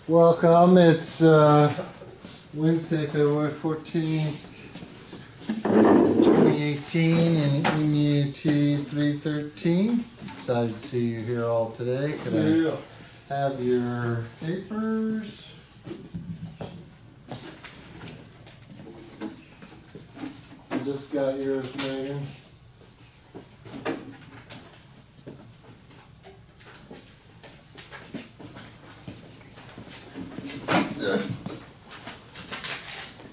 Welcome. It's Wednesday, February 14th, 2018 in MUT 313. Excited to see you here all today. Could I have your papers? I just got yours, Megan.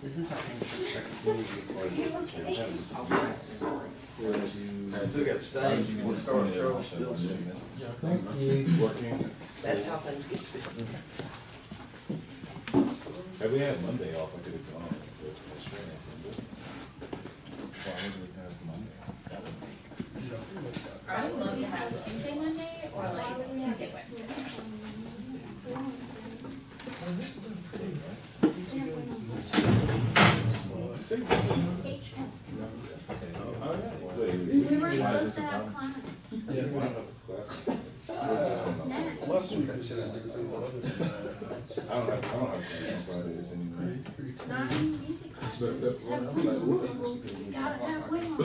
This is how things start. I still got stage. We'll start throwing still. Thank you. Working. That's how things get started. Have we had Monday off? I could have gone with the training assembly. Why would we have Monday off? That would make sense. I would love to have Tuesday, Monday, or like Tuesday, Wednesday. We were supposed to have class. Last week I should have seen the other than that. I don't have class on Fridays anyway. Not music classes, except we gotta have wind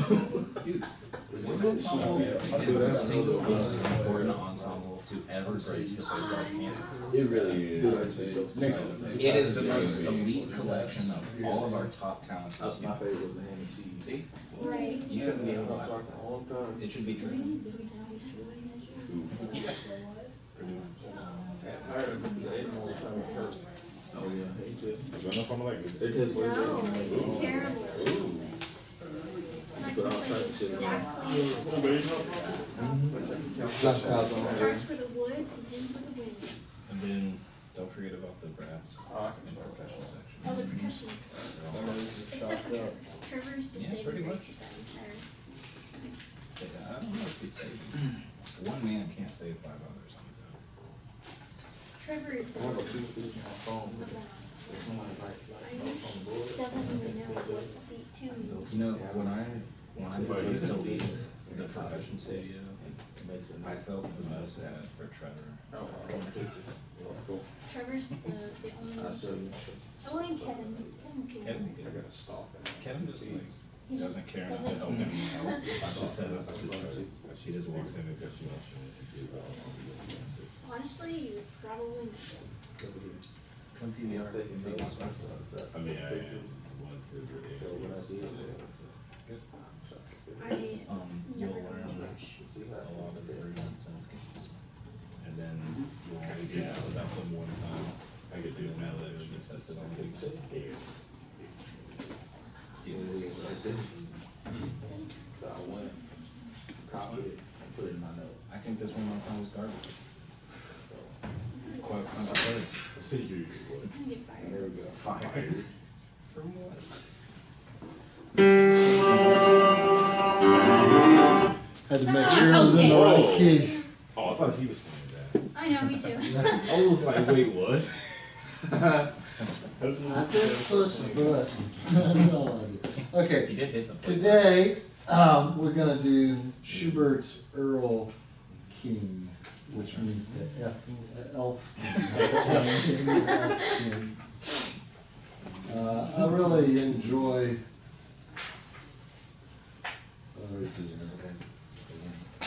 Wind ensemble is the single most important ensemble to ever grace the Socialist campus. It really is. It is the most elite collection of all of our top talented My students. favorite was the ham and cheese. See? Right. You shouldn't be able to lie. All the time. It should be true. Yeah. Tired of them. They ate them all the time at church. Oh yeah, hate it. I know something like They it. just No, it's terrible. Like, But I'll it's try like to sit down. exactly. It starts for the wood and ends for the wind. And then don't forget about the brass and percussion section. Oh, the percussion. Except for Trevor's the Yeah, saving pretty grace much. of that entire. Say that. I don't know if he's saving. One man can't save 5 others on his own. Trevor is the I have a one few speakers on my phone. of There's that. somebody like on the board. Doesn't even know what beat to me. You know, when I decided to leave the percussion studio, I felt the most bad for Trevor. Trevor's the only. I said, Oh, and Kevin. Kevin's the Kevin's one. good. I gotta stop it. Kevin just like He just doesn't care enough to help anyone else. Set up to Trevor. She just walks in because she wants to. Honestly, you would probably know. Continue. I mean, I want to really. So when I did it, Good. I You'll never learn know. a lot of very nonsense games. And then you'll be asked about them one time. I could do that later. You tested on things. so I went, copied it, and put it in my notes. I think this one on time was garbage. So, Quite unprepared. See you. I'm gonna get fired. there we go. Fired. From what? Had to make sure it was in the right key. Oh, I thought he was playing I know, me too. that. I was like, wait, what? I just pushed the button. That's all I did. Okay. He did hit the plate. Today, we're gonna do Schubert's Earl King, which means the elf king. I really enjoy.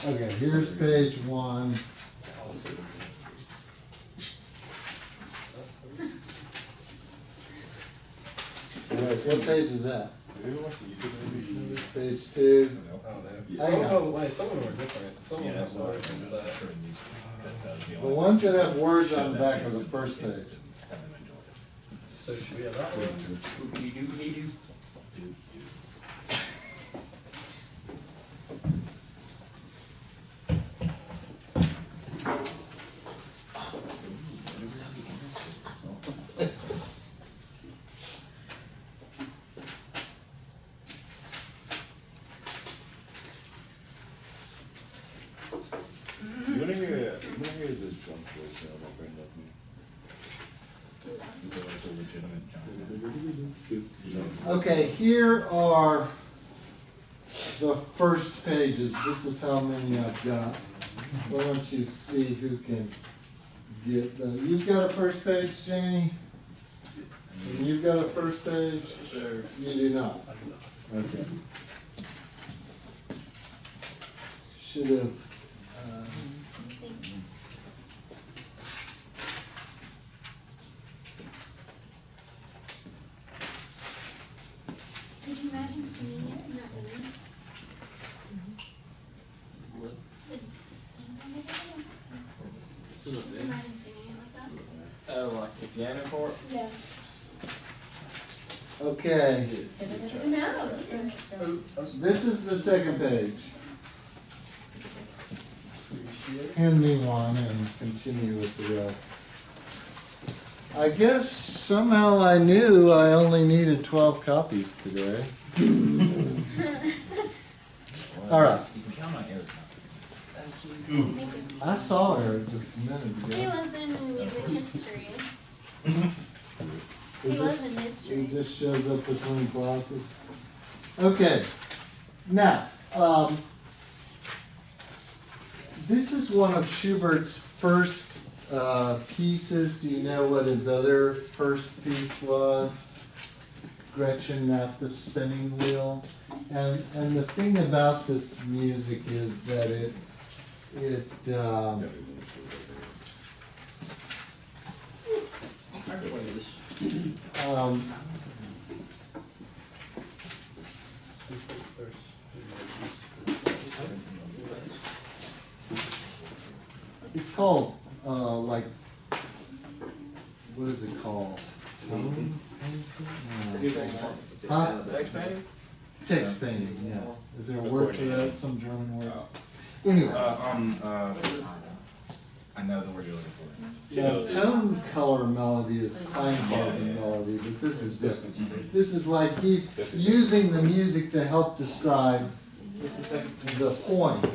Okay, here's page 1. Alright, what page is that? Page 2. Hang on. Some of them are different. Some Yeah, of that's them what are I different. remember. I'm sure it needs to be, because that was the The only ones that have words show on the that back of makes the it first kids page. and have them enjoy it. So should we have that one? You wanna hear this drum voice that my friend left me? Is it like a legitimate John? Okay, here are the first pages. This is how many I've got. Why don't you see who can get you've got a first page, Janie? And you've got a first page? Sure. You do not? Okay. Should have, Could you imagine singing it in that room? Could you imagine singing it like that? Oh, like the piano part? Yeah. okay, No. this is the second page. Hand me one and continue with the rest. I guess somehow I knew I only needed 12 copies today. All right. You can count on Eric. I saw Eric just a minute He ago. was in music history. He He was just- in He history. just shows up between classes. Okay, now, this is one of Schubert's first pieces. Do you know what his other first piece was? Gretchen at the spinning wheel. And the thing about this music is that it's called, like, what is it called? Tone painting? Huh? Text painting? Text painting, yeah. Is there a word for that, some German word? Anyway, I know the word you're looking for. yeah, tone color melody is Kleingarten melody, but this is different. This is like he's using the music to help describe the point.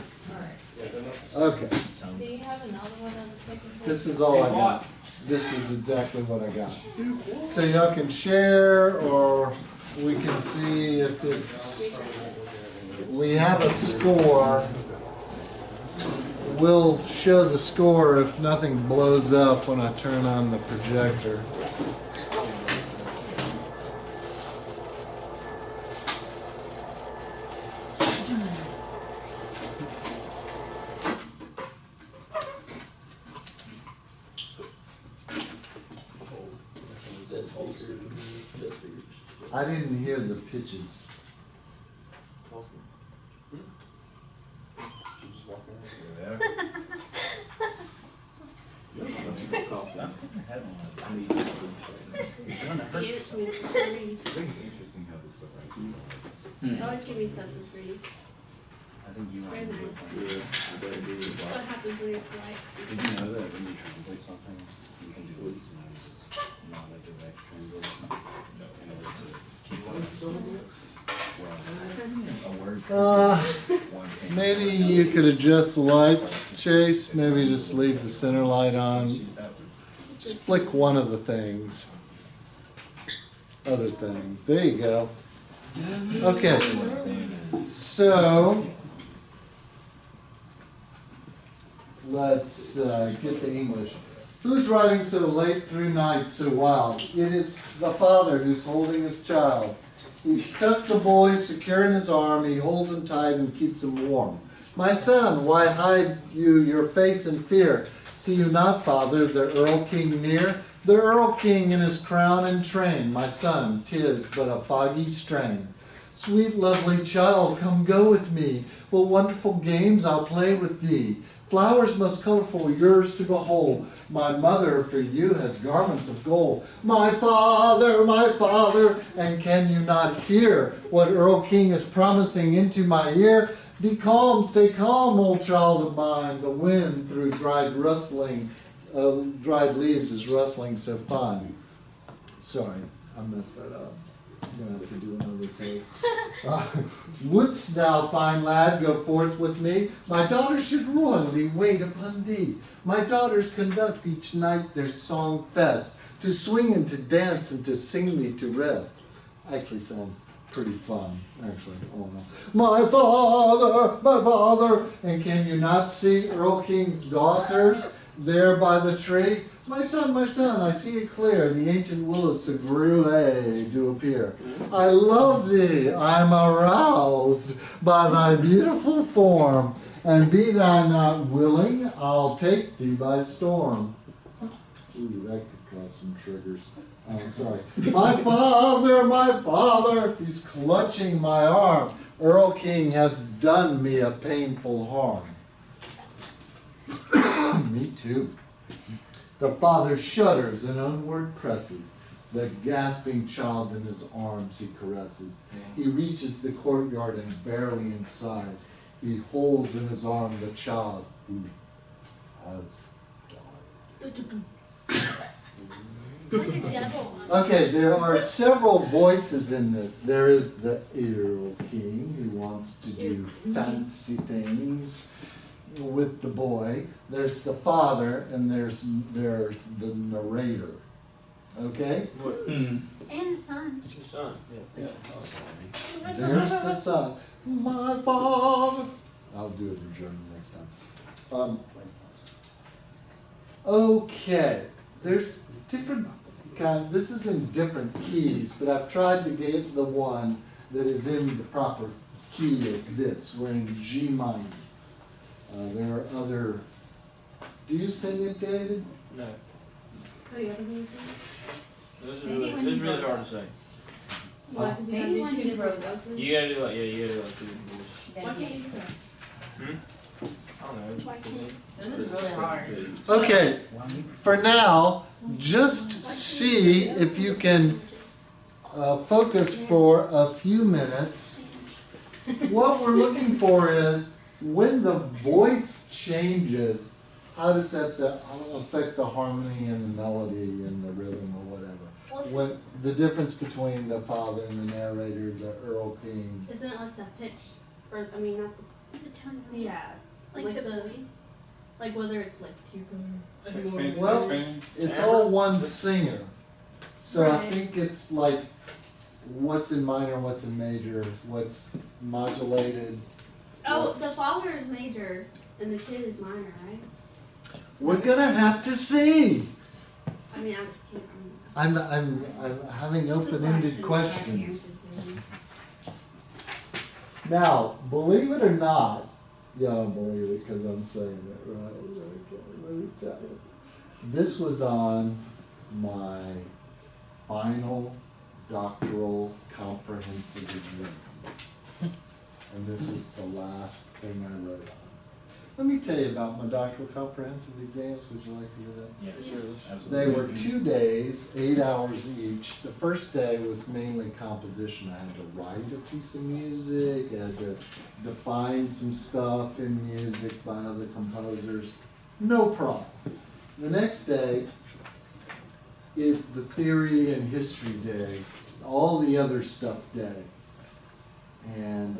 Okay, Do you have another one on the second page? this is all I got. This is exactly what I got. So y'all can share, or we can see if it's, we have a score. We'll show the score if nothing blows up when I turn on the projector. I didn't hear the pitches. There. Gives me for free. It's interesting how this stuff right They always give me stuff for free. I think you Very nice. That's what happens when you're polite. Did you know that when you translate something, you can do what's known as not a direct translation? In order to keep a word. One thing. Maybe you could adjust the lights, Chase. Maybe just leave the center light on. Just flick one of the things. Other things. There you go. Okay. What I'm saying is, So let's get the English. Who's riding so late through night so wild? It is the father who's holding his child. He's tucked the boy secure in his arm. He holds him tight and keeps him warm. My son, why hide you your face in fear? See you not, father, the Earl King near? The Earl King in his crown and train. My son, 'tis but a foggy strain. Sweet, lovely child, come go with me. What wonderful games I'll play with thee. Flowers most colorful, yours to behold. My mother for you has garments of gold. My father, and can you not hear what Earl King is promising into my ear? Be calm, stay calm, old child of mine. The wind through dried leaves is rustling so fine. Sorry, I messed that up. I'm gonna have to do another take. Wouldst thou, fine lad, go forth with me? My daughters should royally wait upon thee. My daughters conduct each night their song fest, to swing and to dance and to sing thee to rest. Actually sound pretty fun, actually. Oh no. My father, and can you not see Earl King's daughters there by the tree? my son, I see it clear, the ancient willows so grue do appear. I love thee, I'm aroused by thy beautiful form, and be thou not willing, I'll take thee by storm. Ooh, that could cause some triggers. I'm sorry. My father, he's clutching my arm. Earl King has done me a painful harm. Me too. The father shudders and onward presses. The gasping child in his arms he caresses. He reaches the courtyard and barely inside, he holds in his arm the child who has died. It's like a devil. Okay, there are several voices in this. There is the Earl King who wants to do fancy things with the boy. There's the father, and there's the narrator. Okay? And the son. Son, yeah. There's the son. My father. I'll do it in German next time. Okay, there's different kind. This is in different keys, but I've tried to get the one that is in the proper key as this. We're in G minor. There are other. Do you sing it, David? No, Oh, you ever heard of this is Maybe really, when this is you really grow hard up. to say. What? Maybe when you grow up. You gotta do like, yeah, you gotta do like two different voices. Why can't you do that? I don't know. Why can't This is really hard. Okay, for now, just see if you can focus for a few minutes. What we're looking for is when the voice changes, how does that affect the harmony and the melody and the rhythm or whatever? When the difference between the father and the narrator, the Earl King. Isn't it like the pitch, or I mean not The tone. the, yeah, Like like the the, like whether it's like puker. Well, it's all one singer. So I Right. think it's like what's in minor, what's in major, what's modulated. Oh, the father is major and the kid is minor, right? We're gonna have to see. I mean, I can't. I'm having open-ended questions. Now, believe it or not, you don't believe it because I'm saying it, right? Okay, let me tell you. This was on my final doctoral comprehensive exam. And this was the last thing I wrote on. Let me tell you about my doctoral comprehensive exams. Would you like to hear that? Yes, They absolutely. were 2 days, 8 hours each. The first day was mainly composition. I had to write a piece of music, I had to define some stuff in music by other composers. No problem. The next day is the theory and history day, all the other stuff day. And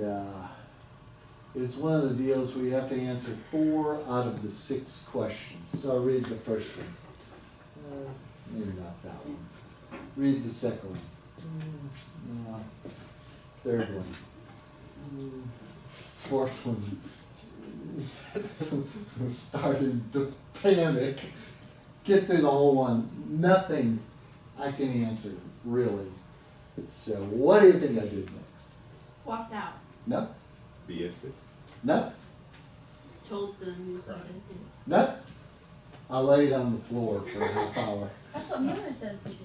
it's one of the deals where you have to answer 4 out of the 6 questions. So I'll read the first one. Maybe not that one. Read the second one. No. Third one. Fourth one. I'm starting to panic. Get through the whole one. Nothing I can answer, really. So what do you think I did next? Walked out. No? BS it. No? Told them. No? I laid on the floor for a half hour. That's what Miller says to do.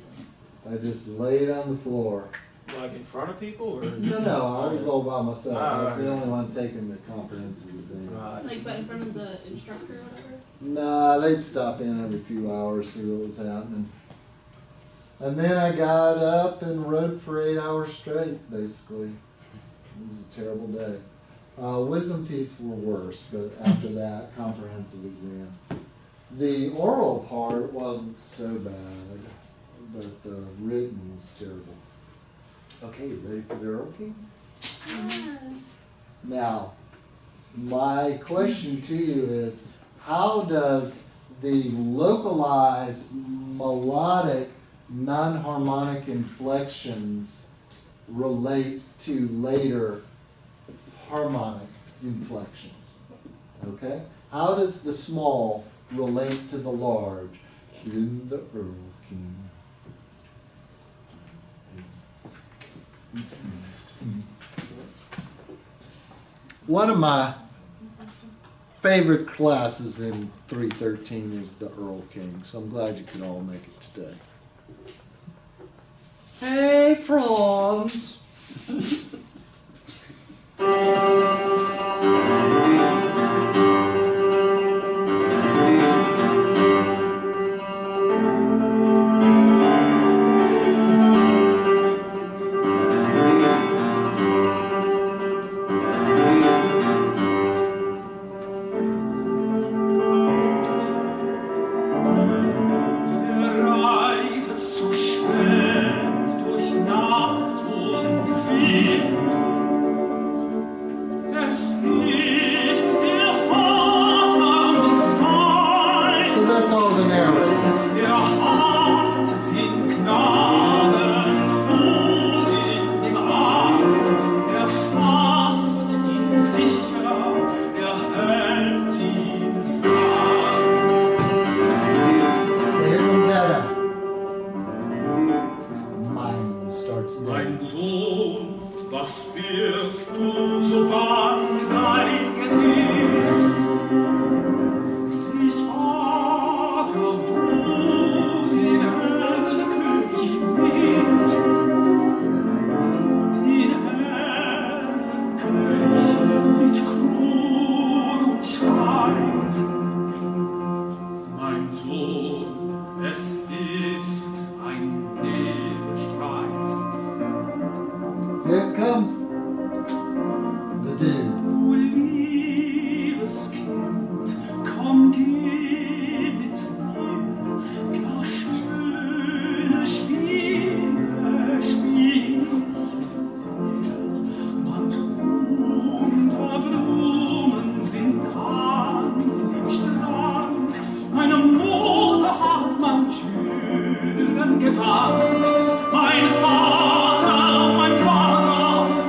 I just laid on the floor. Like in front of people or? No, I was all by myself. I was the Ah. only one taking the comprehensive exam. Right. Like, but in front of the instructor or whatever. Nah, they'd stop in every few hours, see what was happening. And then I got up and wrote for 8 hours straight, basically. It was a terrible day. Wisdom tests were worse, but after that, comprehensive exam. The oral part wasn't so bad, but the written was terrible. Okay, you ready for the oral key? Now, my question to you is, how does the localized melodic non-harmonic inflections relate to later harmonic inflections? Okay? How does the small relate to the large? in the Earl King. One of my favorite classes in 313 is the Earl King, so I'm glad you could all make it today. Hey, Franz! Mein Sohn, was birgst du so bang dein Gesicht? Siehst Vater, du den Erdenkönig nicht, den Erdenkönig mit Kron und Schreif. Mein Sohn, es ist ein Nebelstreif. Here comes the dude. Du liebes Kind, komm, geh mit mir, gar schöne Spiele spiel ich mit dir. Und unter Blumen sind an dem Strand, meine Mutter hat man schönen gewandt, mein Vater, mein Vater,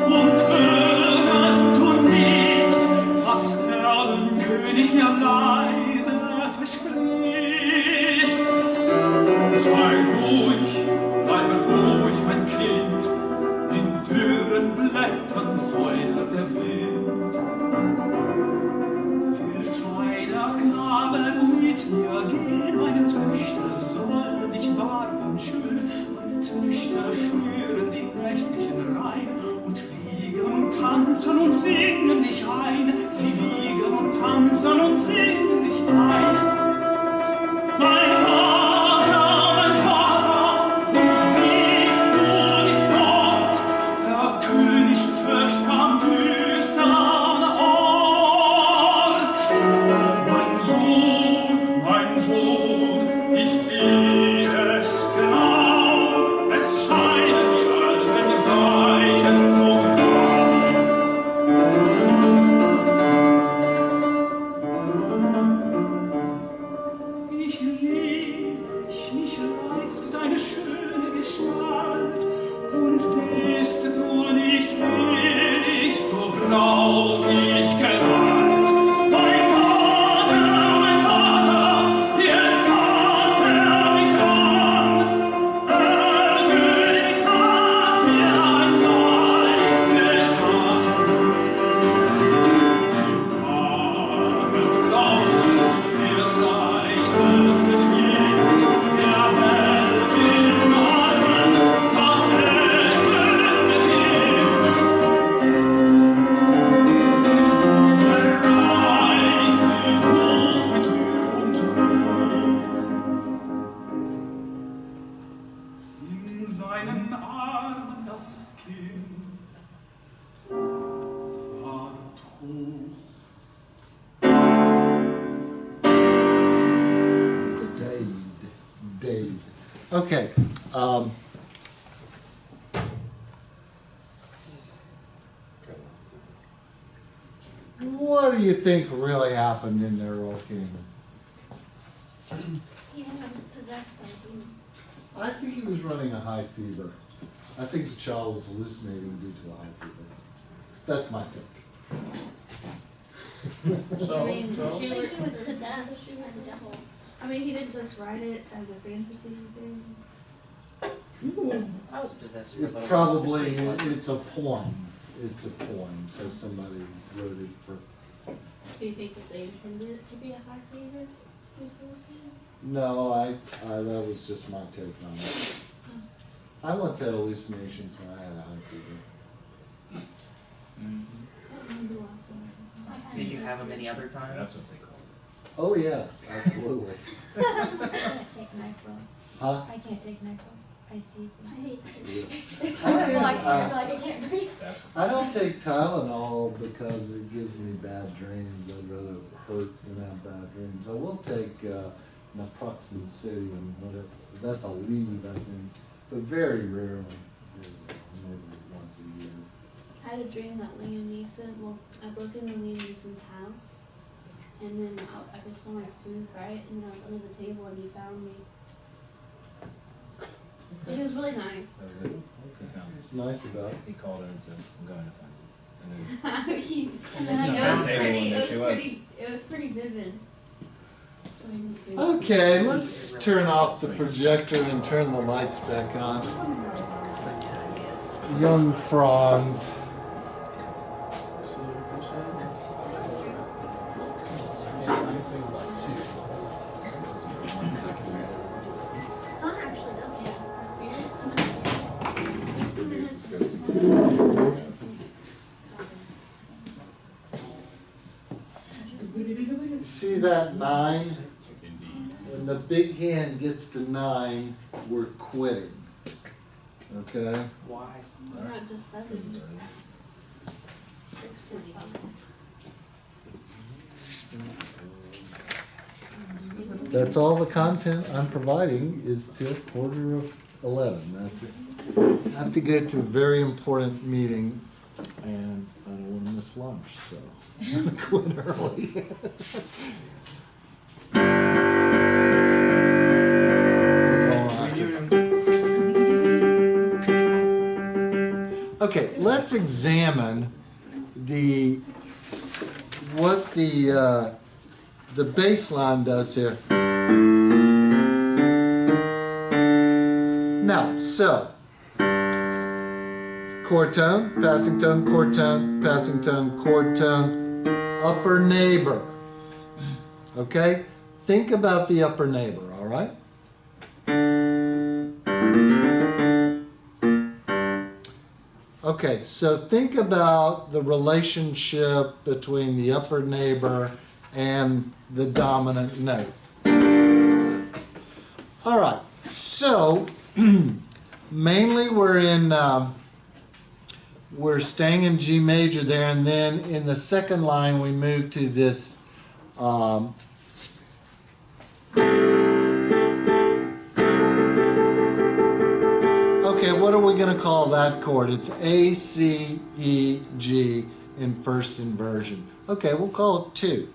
und hörst du nicht, was Erdenkönig mir leise verspricht? Sei ruhig, bleibe ruhig, mein Kind, in dürren Blättern säuselt der Wind. Willst feiner Knabe mit mir gehen, meine Töchter sollen dich warten schön, meine Töchter führen die nächtlichen Rhein und wiegen und tanzen und singen dich ein, sie wiegen und tanzen und singen dich ein. Mein Vater, und siehst du nicht dort, der Königstöchter am düstern Ort? Mein Sohn, ich sehe es genau, es scheinen die alten Weiden so grau. Ich lieb dich, mich reizt deine schöne Gestalt, und bist du nicht wenig so brautig gewalt. Mein Vater, jetzt fasst mich an, Erdenkönig hat mir ein Leid getan. Dem Vater grausend bereitet geschwind, er hält in Armen das elende Kind. Erreicht den Hof mit Mühe und Not. In seinen Armen das Kind war tot. Dade. Okay. What do you think really happened in the Earl King? He was possessed by a demon. I think he was running a high fever. I think the child was hallucinating due to the high fever. That's my take. I mean, she was possessed by the devil. I mean, he didn't just write it as a fantasy thing. I was possessed for a little It while. probably, It's pretty fun. it's a poem. It's a poem, so somebody wrote it for, Do you think that they intended it to be a high fever? no, that was just my take on it. I once had hallucinations when I had a high fever. Did you have them any other That's times? what they call it. Oh, yes, absolutely. I can't take NyQuil. Huh? I can't take NyQuil. I see things. Yeah. It's I horrible. I can't, can't, like, I can't breathe. That's what. I don't take Tylenol because it gives me bad dreams. I'd rather hurt than have bad dreams. I will take naproxen sodium, whatever. That's a lead, I think, but very rarely. Maybe once a year. I had a dream that Liam Neeson, well, I broke into Liam Neeson's house, and then I just saw my food, right? And then I was under the table and he found me. It was really nice. That was it. He found It's it. nice about it. He called her and said, "I'm going to find you." And then He- And then it you was found pretty, everyone that she was. it was pretty vivid. So he was good. Okay, let's turn off the projector and turn the lights back on. Young Franz. Anything like two. The sun actually does See that 9? When the big hand gets to 9, we're quitting. Okay? Why? We're not just 7. 6:45. That's all the content I'm providing is till 11:15. That's it. I have to get to a very important meeting and I don't want to miss lunch, so I'm gonna quit early. Okay, let's examine what the baseline does here. Now, so chord tone, passing tone, chord tone, passing tone, chord tone, upper neighbor. Okay? Think about the upper neighbor, all right? Okay, so think about the relationship between the upper neighbor and the dominant note. All right, so mainly we're staying in G major there, and then in the second line we move to this okay, what are we going to call that chord? It's A, C, E, G in first inversion. Okay, we'll call it 2.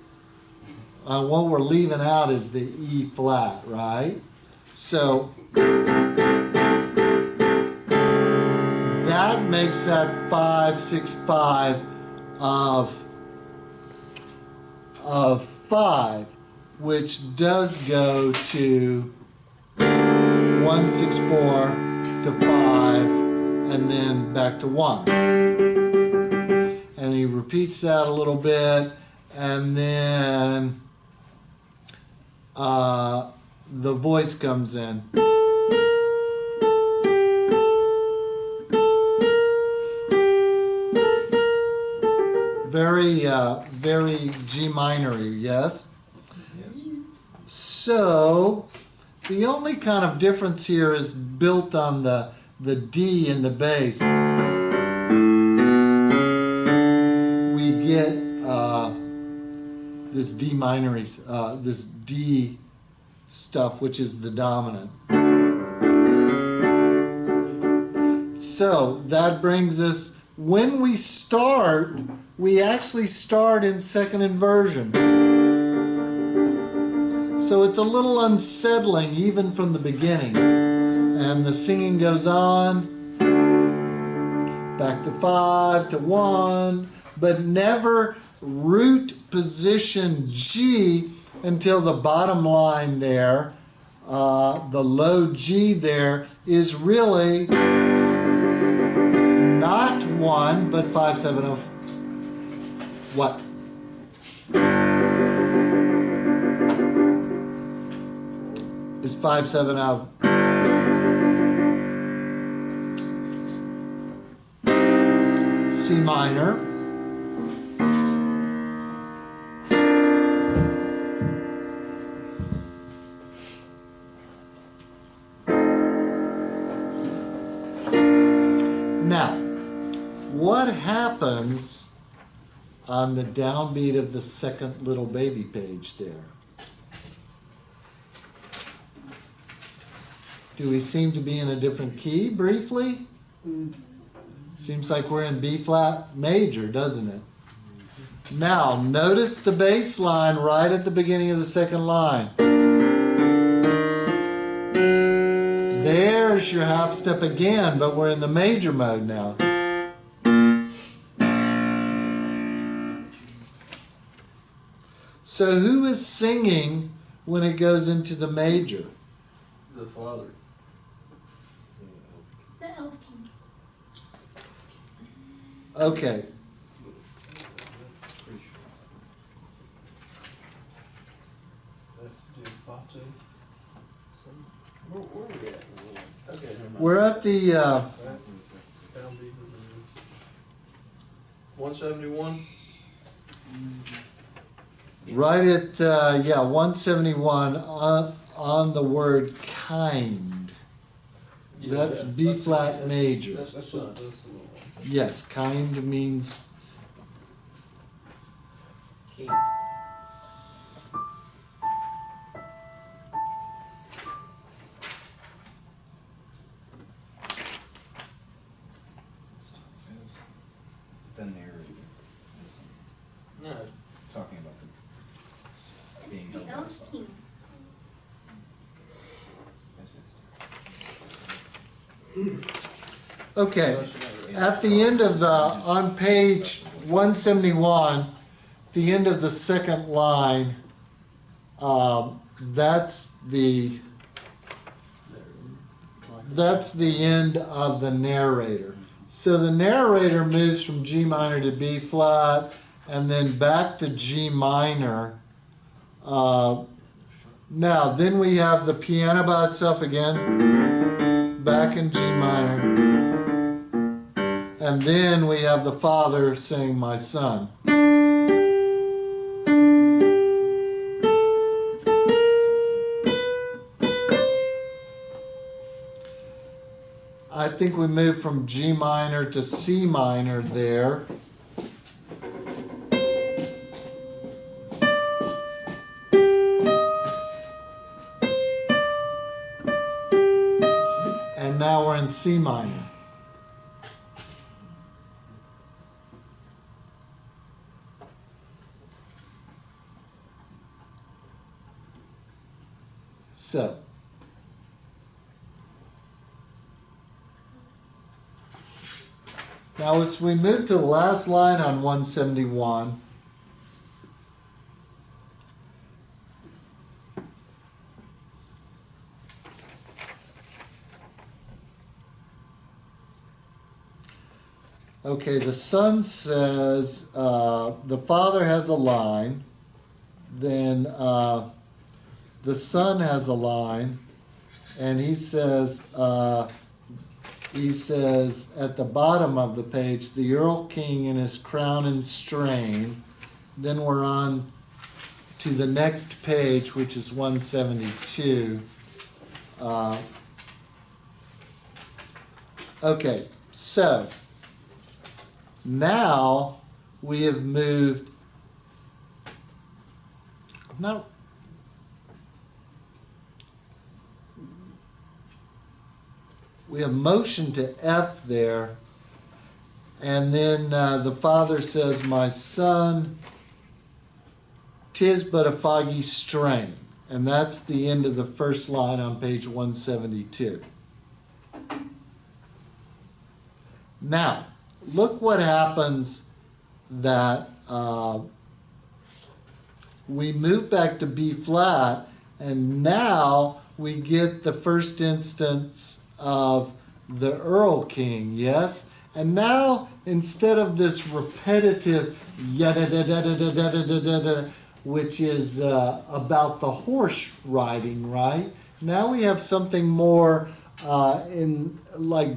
What we're leaving out is the E flat, right? So that makes that 5, 6, 5 of 5, which does go to 1, 6, 4 to 5, and then back to 1. And he repeats that a little bit, and then the voice comes in. Very G minor-y, yes? Yes. So, the only kind of difference here is built on the D in the bass. We get this D minor, this D stuff, which is the dominant. So that brings us, when we start, we actually start in second inversion. So it's a little unsettling even from the beginning. And the singing goes on, back to 5, to 1, but never root position G until the bottom line there, the low G there, is really not 1, but 5/7 what? Is 5/7 C minor. Now, what happens on the downbeat of the second little baby page there? Do we seem to be in a different key briefly? Seems like we're in B flat major, doesn't it? Now, notice the bass line right at the beginning of the second line. There's your half step again, but we're in the major mode now. So who is singing when it goes into the major? The father. The elf king. Okay. That's do Bato. Where are we at? Okay, never mind. We're at the Downbeat. 171. right at 171 on the word kind. That's B flat major. That's the son. That's the little one. Yes, kind means Key. The narrator is No. talking about the It's being the held elf responsible. king. okay. At the end of on page 171, the end of the second line, that's the end of the narrator. So the narrator moves from G minor to B flat and then back to G minor. Now, then we have the piano by itself again, back in G minor. And then we have the father saying, "My son." I think we moved from G minor to C minor there. And now we're in C minor. So, now as we move to the last line on 171, okay, the son says, the father has a line, then the son has a line, and he says at the bottom of the page, the Earl King in his crown and strain. Then we're on to the next page, which is 172. Okay, so now we have moved. Now, we have motion to F there, and then the father says, "My son, 'tis but a foggy strain," and that's the end of the first line on page 172. Now, look what happens that we move back to B flat, and now we get the first instance of the Earl King, yes? And now, instead of this repetitive yada da da da da da da da da da, which is about the horse riding, right? Now we have something more in like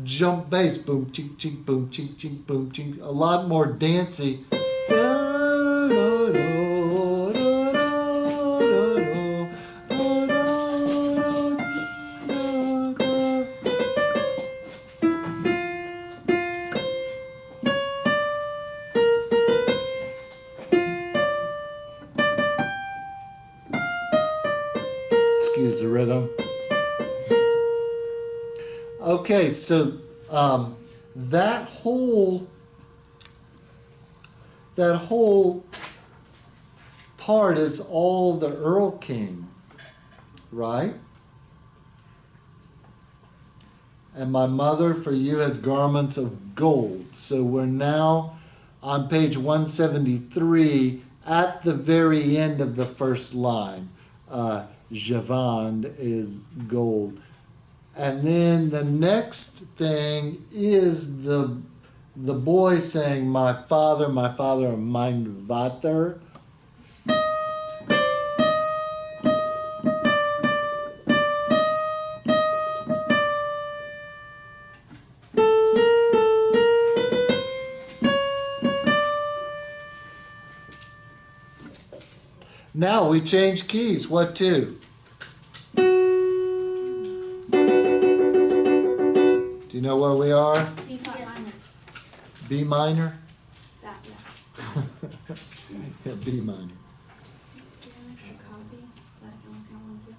jump bass, boom chink chink boom chink chink boom chink, a lot more dancey. Excuse the rhythm. Okay, so that whole part is all the Earl King, right? And my mother for you has garments of gold. So we're now on page 173 at the very end of the first line. Javand is gold. And then the next thing is the boy saying, my father, mein Vater. Now we change keys. What to? Do you know where we are? B flat minor. B minor? That, yeah. Yeah, B minor. Do you have an extra copy? So I can look at one too.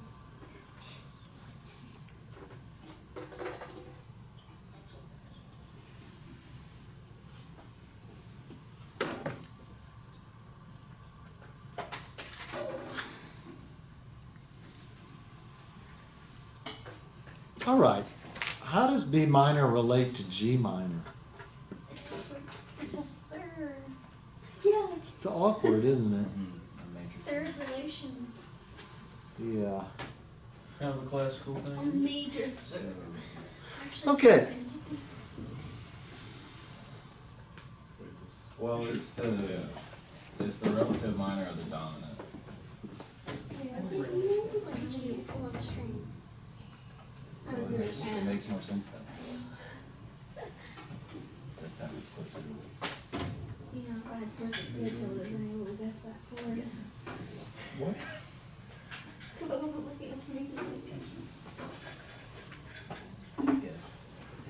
All right. How does B minor relate to G minor? It's a third. Yeah, It's awkward, isn't it? third relations. Yeah. Kind of a classical A thing. major third. Actually, Okay. Well, it's the relative minor of the dominant. Pull up strings. I Well, would it do makes, it. it makes more sense then. That sounds closer to You know, if I had perfect pitch, I would have been able to guess that chord. what? Because I wasn't looking at the music.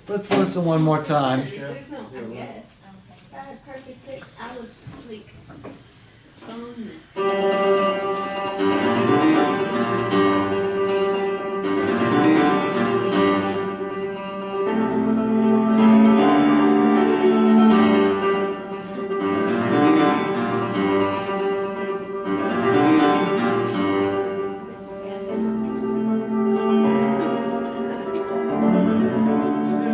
Let's listen one more time. There's no, I guess. If I had perfect pitch, I would, like, bone this.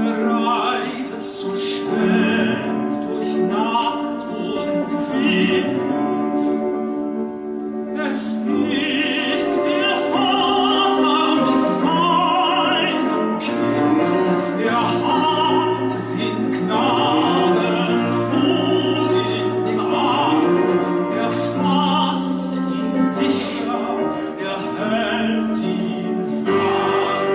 Reitet so spät durch Nacht und Wind. Es ist der Vater mit seinem Kind. Hat den Knaben wohl in dem Arm. Fasst ihn sicher, hält ihn warm.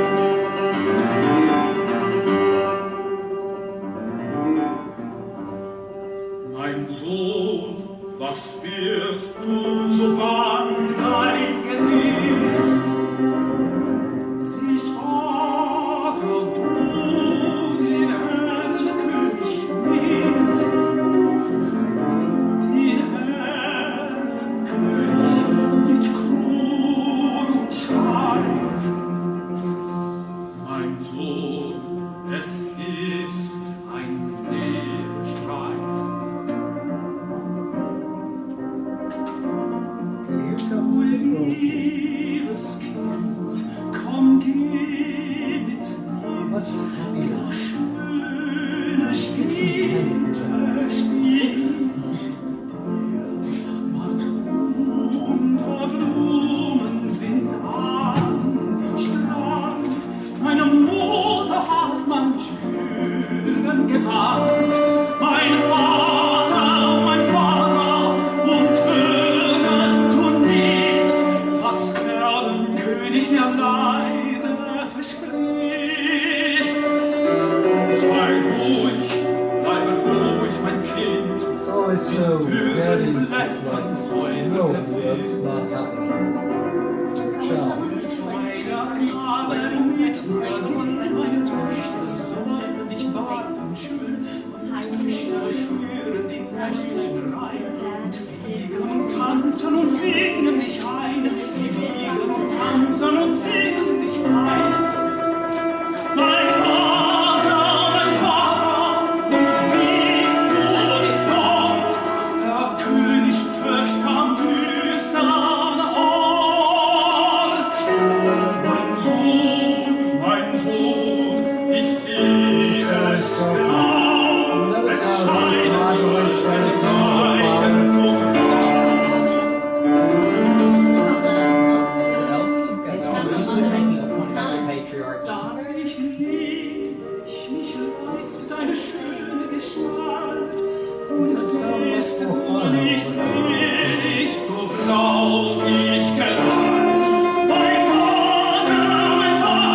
Mein Sohn, was wirst du so bang dein Gesicht? Siehst Vater, du den Erlkönig nicht, den Erlkönig mit Kron und Schweif. Mein Sohn, es ist ein Streif. Okay, here comes the Earl King. Liebes Kind, komm, geh mit mir. Much happier. Schöne Spiele spiel. It's like, no, that's not happening. Child. Meiner Knaben mit mir gehen, meine Töchter sollen dich warten schön, meine Töchter führen den nächtlichen Rhein und fliegen und tanzen und segnen dich ein, sie fliegen und tanzen und segnen dich ein. Mein Vater, und siehst du nicht dort, der Königstöchter am düstern Ort? Mein Sohn, ich sehe es genau, es scheint dein so Making a point about the patriarchy. Mich reizt deine schöne Gestalt, und siehst du nicht wenig, so blau wie ich gemalt. Mein Vater,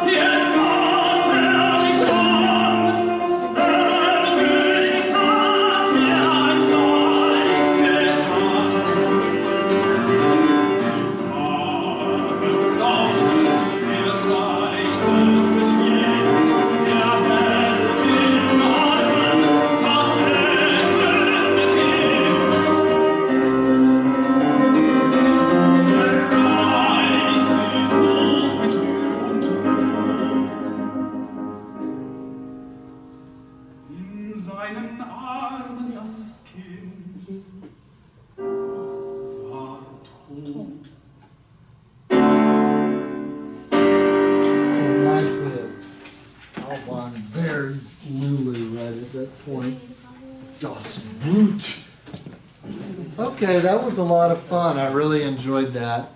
jetzt hast er mich an. Der König hat mir ein Reiz getan. Vater grausend zu mir reitet geschwind, er hält in Armen das bettelnde Kind. Er reicht den Hof mit Mühe und Not. In seinen Armen das Kind war tot. Reminds me of Alban Berry's Lulu right at that point. Das Blut. Okay, that was a lot of fun. I really enjoyed that.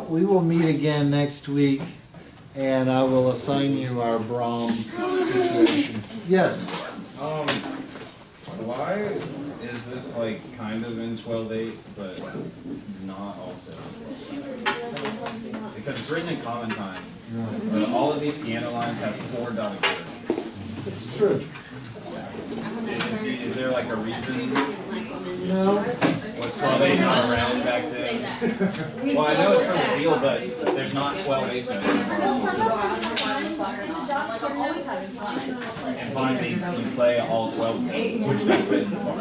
We will meet again next week, and I will assign you our Brahms situation. Yes. Why is this like kind of in 12/8, but not also? Because it's written in common time. But all of these piano lines have 4 dotted quarters. It's true. Is there like a reason? No. Was 12/8 not around back then? Well, I know it's from the field, but there's not 12/8 and finally you play all 12, which don't fit in the bar.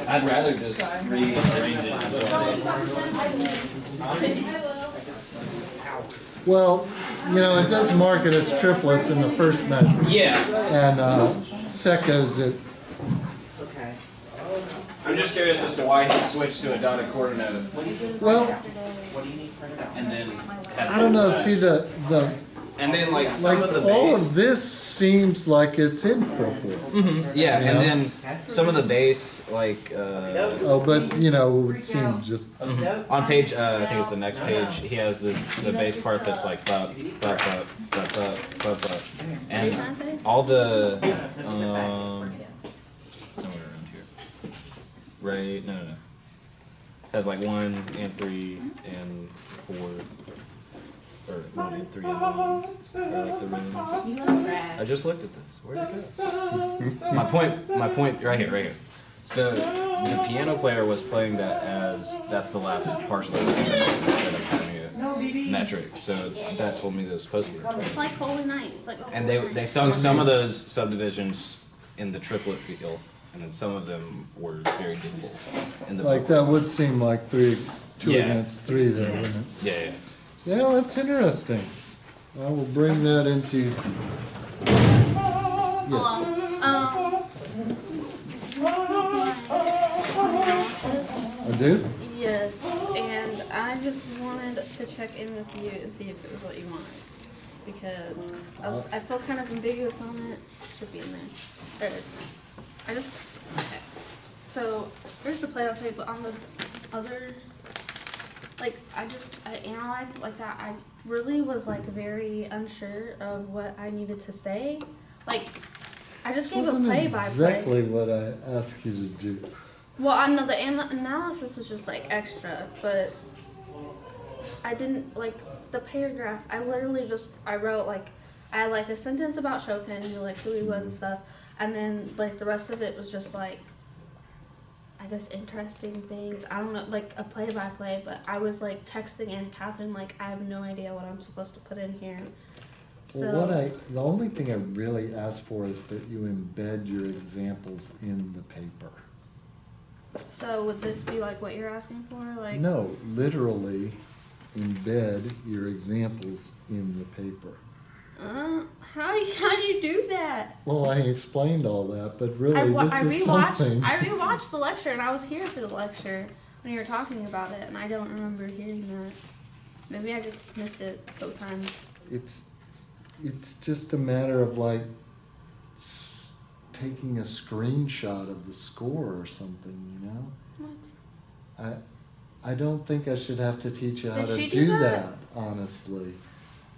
I'd rather just rearrange it. Well, you know, it does mark it as triplets in the first measure. Yeah. And seconds it. Okay. I'm just curious as to why he switched to a dotted quarter note Well, What do you need printed out? and then had I don't know. this See slash. the And then like some like of the all bass. of this seems like it's in 4/4. Yeah, You and know? then some of the bass, like Oh, but you know, it would seem just on page, I think it's the next page. He has the bass part that's like bup bup bup bup bup bup bup, and all the somewhere around here. Right? No. Has like 1 and 3 and 4. Or 1 and 3 and 1. Or like the room. I just looked at this. Where'd it go? my point right here. So the piano player was playing that as that's the last partial metric instead of having it metric. So that told me that it was supposed to be. It's like Holy Night. It's like a And they sung some of those subdivisions in the triplet feel, and then some of them were very dimmable in the like that would seem like 2 Yeah. against 3 there, wouldn't it? Yeah. Yeah, that's interesting. I will bring that into. Yes. I do? Yes, and I just wanted to check in with you and see if it was what you wanted. Because I feel kind of ambiguous on it. Should be in there. There it is. Okay. So, here's the play-out tape, but on the other, like, I analyzed it like that. I really was, like, very unsure of what I needed to say. Like, I just gave a Wasn't play-by-play. exactly what I asked you to do. Well, I know the analysis was just like extra, but I didn't like the paragraph. I literally I wrote like I had like a sentence about Chopin, like who he was and stuff, and then like the rest of it was just like, I guess, interesting things. I don't know, like a play-by-play, but I was like texting Anna Catherine like I have no idea what I'm supposed to put in here. So Well, the only thing I really ask for is that you embed your examples in the paper. so would this be like what you're asking for? Like No, literally embed your examples in the paper. how do you do that? Well, I explained all that, but really, this is something. I rewatched the lecture, and I was here for the lecture when you were talking about it, and I don't remember hearing that. Maybe I just missed it both times. It's just a matter of like taking a screenshot of the score or something, you know? What? I don't think I should have to teach you how Did to she do do that? that, honestly.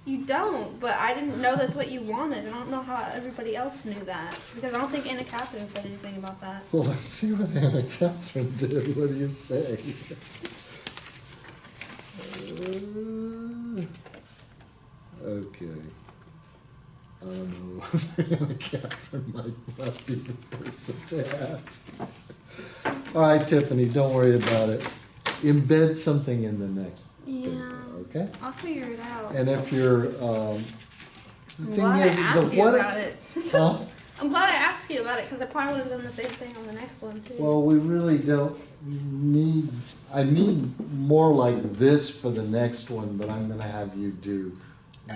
You don't, but I didn't know that's what you wanted. I don't know how everybody else knew that, because I don't think Anna Catherine said anything about that. Well, let's see what Anna Catherine did. What do you say? Okay. I don't know. Anna Catherine might not be the person to ask. All right, Tiffany, don't worry about it. Embed something in the next paper, okay? I'll figure it out. And if you're, I'm glad I asked you about it. Huh? I'm glad I asked you about it, because I probably would have done the same thing on the next one, too. Well, we really don't need, I need more like this for the next one, but I'm gonna have you do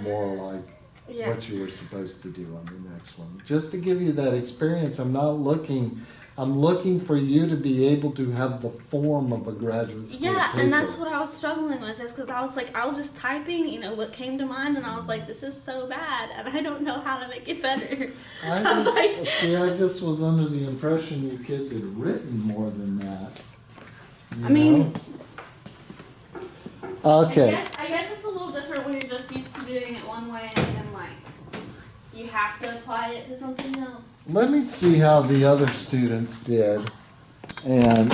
more like Yeah. what you were supposed to do on the next one. Just to give you that experience, I'm looking for you to be able to have the form of a graduate school Yeah, paper. and that's what I was struggling with, is because I was just typing, what came to mind, and I was like, this is so bad, and I don't know how to make it better. I just was under the impression you kids had written more than that. I mean, Okay. I guess it's a little different when you're just used to doing it one way, and then you have to apply it to something else. Let me see how the other students did. And